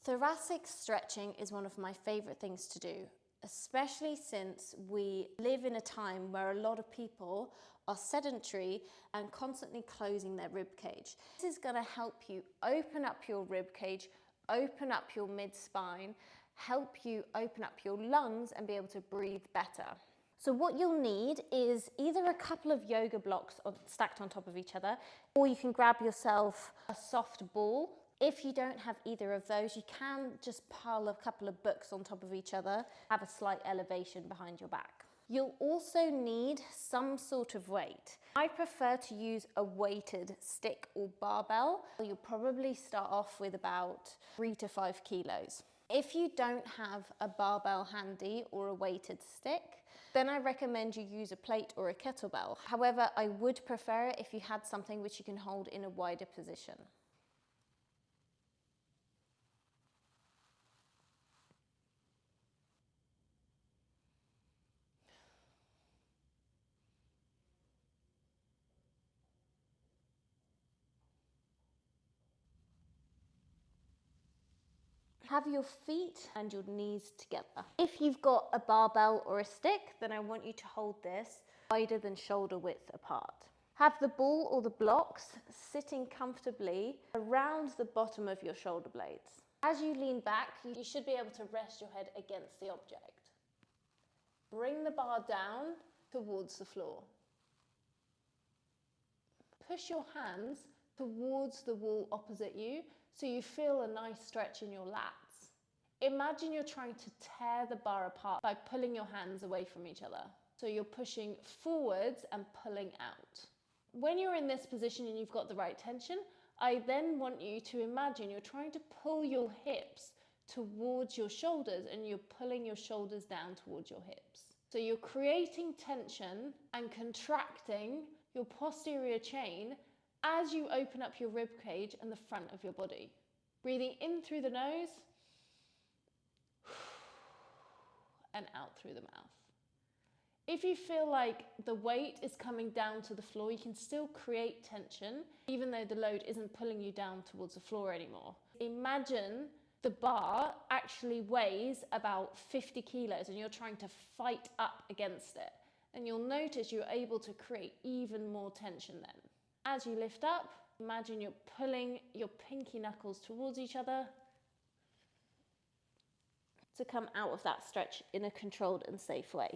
Thoracic stretching is one of my favourite things to do, especially since we live in a time where a lot of people are sedentary and constantly closing their rib cage. This is going to help you open up your rib cage, open up your mid-spine, help you open up your lungs and be able to breathe better. So what you'll need is either a couple of yoga blocks stacked on top of each other, or you can grab yourself a soft ball. If you don't have either of those, you can just pile a couple of books on top of each other, have a slight elevation behind your back. You'll also need some sort of weight. I prefer to use a weighted stick or barbell. You'll probably start off with about 3 to 5 kilos. If you don't have a barbell handy or a weighted stick, then I recommend you use a plate or a kettlebell. However, I would prefer it if you had something which you can hold in a wider position. Have your feet and your knees together. If you've got a barbell or a stick, then I want you to hold this wider than shoulder width apart. Have the ball or the blocks sitting comfortably around the bottom of your shoulder blades. As you lean back, you should be able to rest your head against the object. Bring the bar down towards the floor. Push your hands towards the wall opposite you so you feel a nice stretch in your lats. Imagine you're trying to tear the bar apart by pulling your hands away from each other. So you're pushing forwards and pulling out. When you're in this position and you've got the right tension, I then want you to imagine you're trying to pull your hips towards your shoulders and you're pulling your shoulders down towards your hips. So you're creating tension and contracting your posterior chain as you open up your rib cage and the front of your body. Breathing in through the nose and out through the mouth. If you feel like the weight is coming down to the floor, you can still create tension even though the load isn't pulling you down towards the floor anymore. Imagine the bar actually weighs about 50 kilos and you're trying to fight up against it. And you'll notice you're able to create even more tension then. As you lift up, imagine you're pulling your pinky knuckles towards each other to come out of that stretch in a controlled and safe way.